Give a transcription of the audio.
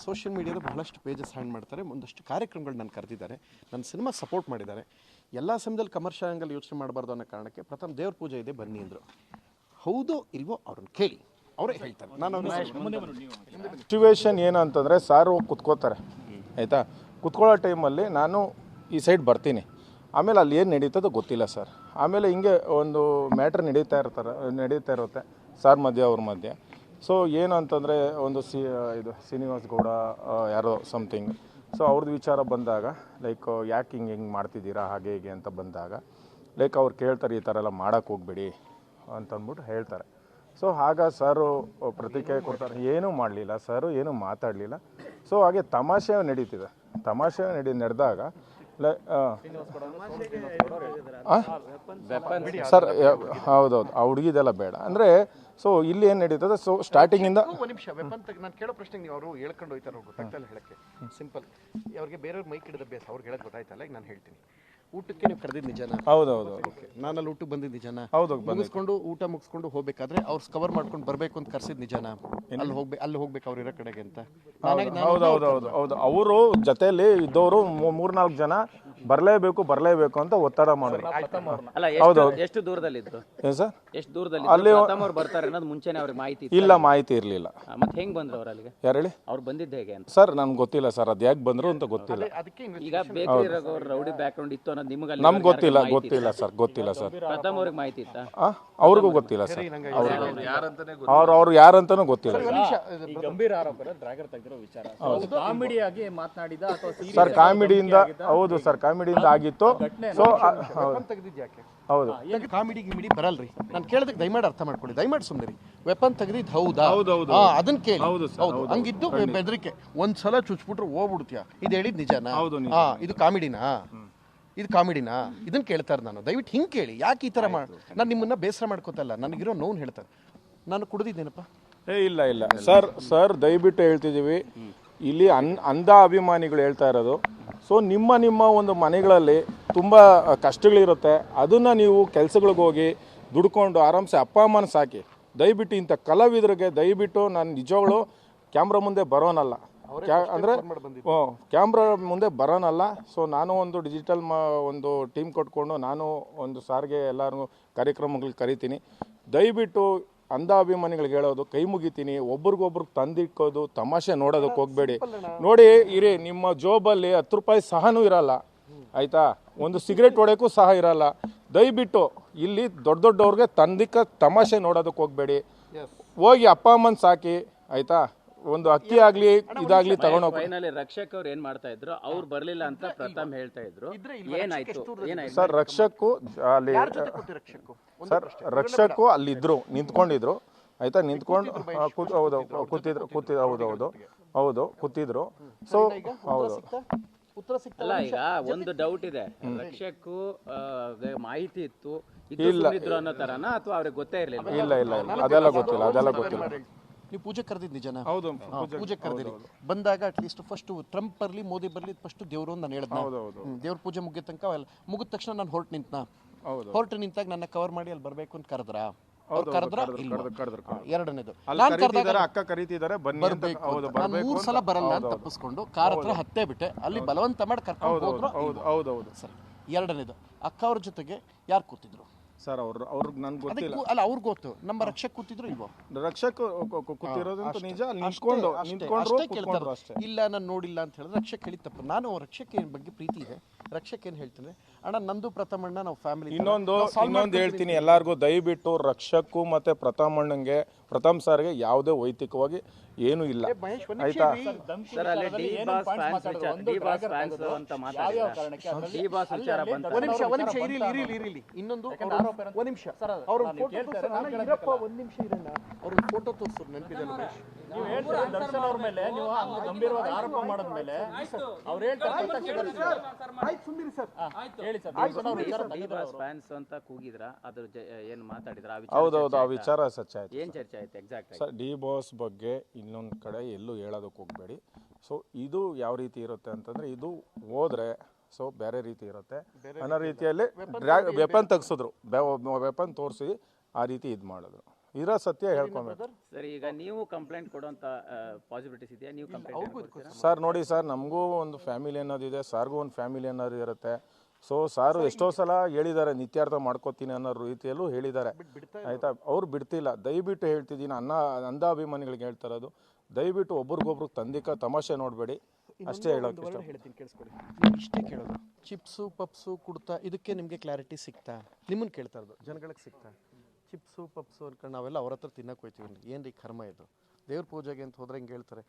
Social ಮೀಡಿಯಾದ ಬಹಳಷ್ಟು pages hand ಮಾಡ್ತಾರೆ, ಒಂದಷ್ಟು ಕಾರ್ಯಕ್ರಮಗಳು ನಾನು ಕರೆದಿದ್ದಾರೆ, ನನ್ನ ಸಿನಿಮಾ ಸಪೋರ್ಟ್ ಮಾಡಿದ್ದಾರೆ. ಎಲ್ಲ ಸಮಯದಲ್ಲಿ ಕಮರ್ಷಿಯಲ್ ಆ್ಯಂಗಲ್ ಯೋಚನೆ ಮಾಡಬಾರ್ದು ಅನ್ನೋ ಕಾರಣಕ್ಕೆ ಪ್ರಥಮ ದೇವ್ರ ಪೂಜೆ ಇದೆ ಬನ್ನಿ ಅಂದರು. ಹೌದೋ ಇಲ್ವೋ ಅವ್ರನ್ನ ಕೇಳಿ, ಅವರೇ ಹೇಳ್ತಾರೆ. ನಾನು ಸಿಚುವೇಶನ್ ಏನಂತಂದರೆ ಸಾರು ಕುತ್ಕೋತಾರೆ ಆಯಿತಾ, ಕುತ್ಕೊಳ್ಳೋ ಟೈಮಲ್ಲಿ ನಾನು ಈ ಸೈಡ್ ಬರ್ತೀನಿ. ಆಮೇಲೆ ಅಲ್ಲಿ ಏನು ನಡೀತದೋ ಗೊತ್ತಿಲ್ಲ ಸರ್. ಆಮೇಲೆ ಹಿಂಗೆ ಒಂದು ಮ್ಯಾಟ್ರ್ ನಡೀತಾ ಇರುತ್ತೆ ಸಾರ್ ಮಧ್ಯೆ ಅವ್ರ ಮಧ್ಯೆ. ಸೊ ಏನು ಅಂತಂದರೆ ಒಂದು ಇದು ಶ್ರೀನಿವಾಸ್ ಗೌಡ ಯಾರೋ ಸಮಥಿಂಗ್, ಸೊ ಅವ್ರದ್ದು ವಿಚಾರ ಬಂದಾಗ ಲೈಕ್ ಯಾಕೆ ಹಿಂಗೆ ಮಾಡ್ತಿದ್ದೀರಾ ಹಾಗೆ ಹೀಗೆ ಅಂತ ಬಂದಾಗ ಲೈಕ್ ಅವ್ರು ಕೇಳ್ತಾರೆ ಈ ಥರ ಎಲ್ಲ ಮಾಡೋಕ್ಕೆ ಹೋಗ್ಬೇಡಿ ಅಂತಂದ್ಬಿಟ್ಟು ಹೇಳ್ತಾರೆ. ಸೊ ಆಗ ಸರು ಪ್ರತಿಕ್ರಿಯೆ ಕೊಡ್ತಾರೆ, ಏನೂ ಮಾಡಲಿಲ್ಲ ಸರು, ಏನೂ ಮಾತಾಡಲಿಲ್ಲ. ಸೊ ಹಾಗೆ ತಮಾಷೆ ನಡೀತಿದೆ. ತಮಾಷೆ ನಡೆದಾಗ ಸರ್ ಹೌದೌದು, ಆ ಹುಡುಗಿದೆಲ್ಲ ಬೇಡ ಅಂದರೆ. ಸೊ ಇಲ್ಲಿ ಏನು ನಡೀತದೆ, ಸೊ ಸ್ಟಾರ್ಟಿಂಗಿಂದ ಒಂದು ನಿಮಿಷ ನಾನು ಕೇಳೋ ಪ್ರಶ್ನೆಗೆ ನೀವು ಅವರು ಹೇಳ್ಕೊಂಡು ಹೋಯ್ತಾರೆ, ಅವ್ರು ಗೊತ್ತಾಗ್ತಲ್ಲ ಹೇಳಕ್ಕೆ. ಸಿಂಪಲ್, ಅವ್ರಿಗೆ ಬೇರೆಯವ್ರ ಮೈಕ್ ಹಿಡಿದ ಅಭ್ಯಾಸ, ಅವ್ರಿಗೆ ಹೇಳಕ್ಕೆ ಗೊತ್ತಾಯ್ತಲ್ಲ. ಈಗ ನಾನು ಹೇಳ್ತೀನಿ, ಊಟಕ್ಕೆ ನೀವು ಕರೆದಿದ್ದು ನಿಜನಾ? ಹೌದೌದು. ಓಕೆ, ನಾನಲ್ಲಿ ಊಟಕ್ಕೆ ಬಂದಿದ್ದು ನಿಜನಾ? ಹೌದು. ಮುಗಿಸ್ಕೊಂಡು ಊಟ ಮುಗಿಸ್ಕೊಂಡು ಹೋಗ್ಬೇಕಾದ್ರೆ ಅವ್ರು ಕವರ್ ಮಾಡ್ಕೊಂಡು ಬರಬೇಕು ಅಂತ ಕರ್ಸಿದ್ ನಿಜನಾ? ಅಲ್ಲಿ ಹೋಗ್ಬೇಕು ಅವ್ರು ಇರೋ ಕಡೆಗೆ ಅಂತ. ಹೌದು. ಅವರು ಜೊತೆಯಲ್ಲಿ ಇದ್ದವರು 3-4 ಜನ ಬರಲೇಬೇಕು ಅಂತ ಒತ್ತಡ ಮಾಡಿದ್ರು. ಎಷ್ಟು ದೂರದಲ್ಲಿ ಇದ್ರು ಸರ್? ಎಷ್ಟು ದೂರದಲ್ಲಿ ಅಲ್ಲಿ ಬರ್ತಾರೆ ಅನ್ನೋದು ಮುಂಚೆನೇ ಅವ್ರಿಗೆ ಮಾಹಿತಿ ಇಲ್ಲ, ಮಾಹಿತಿ ಇರಲಿಲ್ಲ. ಮತ್ತೆ ಹೆಂಗ್ ಬಂದ್ರು ಅವ್ರು ಅಲ್ಲಿಗೆ? ಯಾರು ಹೇಳಿ? ಅವ್ರು ಬಂದಿದ್ದು ಹೇಗೆ ಅಂತ ಸರ್ ನನ್ಗೆ ಗೊತ್ತಿಲ್ಲ ಸರ್, ಅದು ಯಾಕೆ ಬಂದ್ರು ಅಂತ ಗೊತ್ತಿಲ್ಲ. ಈಗ ಬೇಕರಿ ರೌಡಿ ಬ್ಯಾಕ್ ಗ್ರೌಂಡ್ ಇತ್ತು ಅನ್ನೋದು ನಿಮ್ಗೆ ನಮ್ಗೆ ಗೊತ್ತಿಲ್ಲ ಸರ್. ಪ್ರಥಮ್ ಅವ್ರಿಗೆ ಮಾಹಿತಿ ಇತ್ತಾ? ಅವ್ರಿಗೂ ಗೊತ್ತಿಲ್ಲ ಸರ್, ಅವ್ರು ಯಾರಂತಾನೂ ಗೊತ್ತಿಲ್ಲ. ಗಂಭೀರ ಆರೋಪ ಡ್ರ್ಯಾಗರ್ ತೆಗೆದಿರೋ ವಿಚಾರ ಕಾಮಿಡಿಯಾಗಿ ಮಾತನಾಡಿದ ಅಥವಾ ಸರ್ ಕಾಮಿಡಿಯಿಂದ? ಹೌದು ಸರ್, ಕಾಮಿಡಿಯಿಂದ ಆಗಿತ್ತು. ಸೊ ಹೌದು, ಕಾಮಿಡಿ ಗಿಮಿಡಿ ಬರಲ್ರಿ. ನಾನು ಕೇಳೋದಕ್ಕೆ ದಯಮಾಡಿ ಅರ್ಥ ಮಾಡ್ಕೊಳ್ಳಿ, ದಯಮಾಡಿ ಸುಮ್ಮನೆ ರೀ. ವೆಪನ್ ತೆಗೆದಿದ್ದು ಹೌದಾ? ಅದನ್ನ ಕೇಳಿ. ಹೌದು, ಹಂಗಿದ್ದು ಬೆದರಿಕೆ ಒಂದ್ಸಲ ಚುಚ್ಬಿಟ್ರು ಹೋಗ್ಬಿಡ್ತೀಯ, ಇದು ಹೇಳಿದ್ ನಿಜನಾ? ಇದು ಕಾಮಿಡಿನಾ? ಇದನ್ನ ಕೇಳ್ತಾರೆ. ನಾನು ದಯವಿಟ್ಟು ಹಿಂಗೆ ಕೇಳಿ, ಯಾಕೆ ಈ ಥರ ನಾನು ನಿಮ್ಮನ್ನ ಬೇಸರ ಮಾಡ್ಕೋತಲ್ಲ, ನನಗಿರೋ ನೋವು ಹೇಳ್ತಾರೆ. ನಾನು ಕುಡಿದಿದ್ದೇನಪ್ಪ? ಇಲ್ಲ ಸರ್ ದಯವಿಟ್ಟು ಹೇಳ್ತಿದ್ದೀವಿ, ಇಲ್ಲಿ ಅಂಧ ಅಭಿಮಾನಿಗಳು ಹೇಳ್ತಾ ಇರೋದು. ಸೊ ನಿಮ್ಮ ಒಂದು ಮನೆಗಳಲ್ಲಿ ತುಂಬ ಕಷ್ಟಗಳಿರುತ್ತೆ, ಅದನ್ನು ನೀವು ಕೆಲಸಗಳಿಗೆ ಹೋಗಿ ದುಡ್ಕೊಂಡು ಆರಾಮ್ಸೆ ಅಪ್ಪ ಅಮ್ಮನ ಸಾಕಿ. ದಯವಿಟ್ಟು ಇಂಥ ಕಲಾವಿದರಿಗೆ ದಯವಿಟ್ಟು ನಾನು ನಿಜವಾಗ್ಲೂ ಕ್ಯಾಮ್ರಾ ಮುಂದೆ ಬರೋನಲ್ಲ, ಅಂದರೆ ಕ್ಯಾಮ್ರಾ ಮುಂದೆ ಬರೋನಲ್ಲ. ಸೊ ನಾನು ಒಂದು ಡಿಜಿಟಲ್ ಒಂದು ಟೀಮ್ ಕೊಟ್ಕೊಂಡು ನಾನು ಒಂದು ಸಾರಿಗೆ ಎಲ್ಲರಿಗೂ ಕಾರ್ಯಕ್ರಮಗಳಿಗೆ ಕರಿತೀನಿ. ದಯವಿಟ್ಟು ಅಂಧ ಅಭಿಮಾನಿಗಳಿಗೆ ಹೇಳೋದು, ಕೈ ಮುಗಿತೀನಿ, ಒಬ್ರಿಗೊಬ್ರಿಗೆ ತಂದಿಕ್ಕೋದು, ತಮಾಷೆ ನೋಡೋದಕ್ಕೆ ಹೋಗಬೇಡಿ. ನೋಡಿ ಇರಿ, ನಿಮ್ಮ ಜೋಬಲ್ಲಿ 10 ರೂಪಾಯಿ ಸಹನೂ ಇರಲ್ಲ ಆಯಿತಾ, ಒಂದು ಸಿಗರೇಟ್ ಹೊಡೆಯೋಕ್ಕೂ ಸಹ ಇರಲ್ಲ. ದಯವಿಟ್ಟು ಇಲ್ಲಿ ದೊಡ್ಡವ್ರಿಗೆ ತಮಾಷೆ ನೋಡೋದಕ್ಕೆ ಹೋಗಬೇಡಿ. ಹೋಗಿ ಅಪ್ಪ ಅಮ್ಮನ ಸಾಕಿ ಆಯಿತಾ. ಒಂದು ಅಕ್ಕಿ ಆಗ್ಲಿ ಇದಾಗ್ಲಿ ತಗೊಂಡೋಗಿ. ಫೈನಲಿ ರಕ್ಷಕ್ ಅವ್ರು ಏನ್ ಮಾಡ್ತಾ ಇದ್ರು, ಅವ್ರು ಬರ್ಲಿಲ್ಲ ಅಂತ ಪ್ರಥಮ್ ಹೇಳ್ತಾ ಇದ್ರು. ಏನಾಯ್ತು ಸರ್? ರಕ್ಷಕ್ಕು ಅಲ್ಲಿದ್ರು, ನಿಂತ್ಕೊಂಡಿದ್ರು ಆಯ್ತಾ, ನಿಂತ್ಕೊಂಡು ಕೂತಿದ್ರು. ಸೊ ಹೌದು. ಅಲ್ಲ, ಈಗ ಒಂದು ಡೌಟ್ ಇದೆ, ರಕ್ಷಕ್ಕು ಮಾಹಿತಿ ಇತ್ತು ಅನ್ನೋ ತರನಾ ಅಥವಾ ಅವ್ರಿಗೆ ಗೊತ್ತೇ ಇರ್ಲಿಲ್ಲ? ಇಲ್ಲ, ಅದೆಲ್ಲ ಗೊತ್ತಿಲ್ಲ. ನೀವು ಪೂಜೆ ಕರೆದಿದ್ದು ನಿಜನಾ? ಹೌದು, ಪೂಜೆ ಕರೆದಿರಿ. ಬಂದಾಗ ಅಟ್ಲೀಸ್ಟ್ ಫಸ್ಟ್ ಟ್ರಂಪ್ ಬರಲಿ ಮೋದಿ ಬರಲಿ, ಫಸ್ಟ್ ದೇವರು ಅಂತ ನಾನು ಹೇಳಿದ್ನ. ದೇವ್ರ ಪೂಜೆ ಮುಗಿದ ತನಕ ಮುಗಿದ ತಕ್ಷಣ ನಾನು ಹೊರಟು ನಿಂತಾಗ ನನ್ನ ಕವರ್ ಮಾಡಿ ಅಲ್ಲಿ ಬರಬೇಕು ಅಂತ ಕರೆದ್ರ? ಎರಡನೇದು ಅಕ್ಕ ಕರೀತಿದ್ದಾರೆ, ಬರ್ಬೇಕು. ನಾನು 3 ಸಲ ಬರಲ್ಲ ಅಂತ ತಪ್ಪಿಸ್ಕೊಂಡು ಕಾರ್ ಹತ್ರ ಹತ್ತೇ ಬಿಟ್ಟೆ, ಅಲ್ಲಿ ಬಲವಂತ ಮಾಡಿ ಕರ್ಕೊಂಡು ಹೋದ್ರು. ಎರಡನೇದು, ಅಕ್ಕ ಅವ್ರ ಜೊತೆಗೆ ಯಾರು ಕೂತಿದ್ರು ಸರ್? ಅವ್ರಿಗೆ ನನ್ಗೆ ಗೊತ್ತಿಲ್ಲ. ಅಲ್ಲ, ಅವ್ರಿಗೆ ಗೊತ್ತು. ನಮ್ಮ ರಕ್ಷಕ್ ಕೂತಿದ್ರು ಇಲ್ವೋ? ರಕ್ಷಕ್ ಕೂತಿರೋದಂತ ನಿಜ. ಇಲ್ಲ ನಾನು ನೋಡಿಲ್ಲ ಅಂತ ಹೇಳಿದ್ರೆ ರಕ್ಷಕ್ ಹೇಳಿ ತಪ್ಪು. ನಾನು ರಕ್ಷಕ್ ಬಗ್ಗೆ ಪ್ರೀತಿ ಇದೆ. ರಕ್ಷಕ್ ಏನ್ ಹೇಳ್ತೀನಿ, ಅಣ್ಣ ನಂದು ಪ್ರಥಮಣ್ಣ ನಾವು ಫ್ಯಾಮಿಲಿ. ಇನ್ನೊಂದು ಹೇಳ್ತೀನಿ ಎಲ್ಲಾರ್ಗು, ದಯವಿಟ್ಟು ರಕ್ಷಕ್ಕು ಮತ್ತೆ ಪ್ರಥಮಣ್ಣಂಗೆ, ಪ್ರಥಮ್ ಸರ್ಗೆ ಯಾವುದೇ ವೈಯಕ್ತಿಕವಾಗಿ ಏನೂ ಇಲ್ಲ ಆಯ್ತಾ. ಇನ್ನೊಂದು ಒಂದ್ ನಿಮಿಷ ಇರೋಣ, ಅವ್ರ ಫೋಟೋ ತೋರಿಸೋದು ನೆನಪಿದೆ ರಮೇಶ್? ನೀವು ಹೇಳ್ತಾರೆ ದರ್ಶನ್ ಅವ್ರ ಮೇಲೆ ನೀವು ಗಂಭೀರವಾಗಿ ಆರೋಪ ಮಾಡಿದ್ಮೇಲೆ ಅವ್ರು ಹೇಳ್ತಾರೆ ಫ್ಯಾನ್ಸ್ ಅಂತ ಕೂಗಿದ್ರ, ಅದ್ರ ಏನ್ ಮಾತಾಡಿದ್ರ? ಹೌದೌದು, ಆ ವಿಚಾರ ಸಚ್ಚ ಆಯ್ತು. ಏನ್ ಚರ್ಚೆ ಆಯ್ತು ಎಕ್ಸಾಕ್ಟ್ ಸರ್? ಡಿ ಬಾಸ್ ಬಗ್ಗೆ ಇನ್ನೊಂದು ಕಡೆ ಎಲ್ಲೂ ಹೇಳೋದಕ್ಕೆ ಹೋಗಬೇಡಿ. ಸೊ ಇದು ಯಾವ ರೀತಿ ಇರುತ್ತೆ ಅಂತಂದರೆ, ಇದು ಹೋದರೆ ಸೊ ಬೇರೆ ರೀತಿ ಇರುತ್ತೆ ಅನ್ನೋ ರೀತಿಯಲ್ಲಿ ವೆಪನ್ ತೆಗ್ಸಿದ್ರು, ವೆಪನ್ ತೋರಿಸಿ ಆ ರೀತಿ ಇದು ಮಾಡಿದ್ರು. ಇರೋ ಸತ್ಯ ಹೇಳ್ಕೊಬೇಕು. ಸರ್ ಈಗ ನೀವು ಕಂಪ್ಲೇಂಟ್ ಕೊಡುವಂತ ಪಾಸಿಬಿಲಿಟೀಸ್ ಇದೆಯಾ? ನೀವು ಕಂಪ್ಲೇಂಟ್ ಸರ್ ನೋಡಿ ಸರ್, ನಮಗೂ ಒಂದು ಫ್ಯಾಮಿಲಿ ಅನ್ನೋದಿದೆ, ಸಾರ್ಗೂ ಒಂದು ಫ್ಯಾಮಿಲಿ ಅನ್ನೋದು ಇರುತ್ತೆ. ಸೊ ಸಾರು ಎಷ್ಟೋ ಸಲ ಹೇಳಿದ್ದಾರೆ, ನಿತ್ಯಾರ್ಥ ಮಾಡ್ಕೋತೀನಿ ಅನ್ನೋ ರೀತಿಯಲ್ಲೂ ಹೇಳಿದ್ದಾರೆ, ಆಯಿತಾ. ಅವ್ರು ಬಿಡ್ತಿಲ್ಲ. ದಯವಿಟ್ಟು ಹೇಳ್ತಿದ್ದೀನಿ, ಅಂಧಾಭಿಮಾನಿಗಳಿಗೆ ಹೇಳ್ತಾ ಇರೋದು, ದಯವಿಟ್ಟು ಒಬ್ರಿಗೊಬ್ರು ತಮಾಷೆ ನೋಡಬೇಡಿ, ಅಷ್ಟೇ ಹೇಳೋಕೆ ಇಷ್ಟ. ಹೇಳ್ತೀನಿ ಕೇಳಿಸ್ಕೊಳ್ಳಿ. ನೀವು ಇಷ್ಟೇ ಕೇಳೋದು, ಚಿಪ್ಸು ಪಪ್ಸು ಕುಡ್ತಾ ಇದಕ್ಕೆ ನಿಮಗೆ ಕ್ಲಾರಿಟಿ ಸಿಗ್ತಾ? ನಿಮ್ಮನ್ನು ಕೇಳ್ತಾ ಇರೋದು, ಜನಗಳಿಗೆ ಸಿಗ್ತಾ? ಚಿಪ್ಸು ಪಪ್ಸು ಅನ್ಕೊಂಡು ನಾವೆಲ್ಲ ಅವ್ರ ಹತ್ರ ತಿನ್ನಕ್ಕೆ ಹೋಗ್ತೀವಿ. ಏನು ರೀ ಕರ್ಮ ಇದು? ದೇವ್ರ ಪೂಜೆಗೆ ಅಂತ ಹೋದ್ರೆ ಹಿಂಗೆ ಹೇಳ್ತಾರೆ,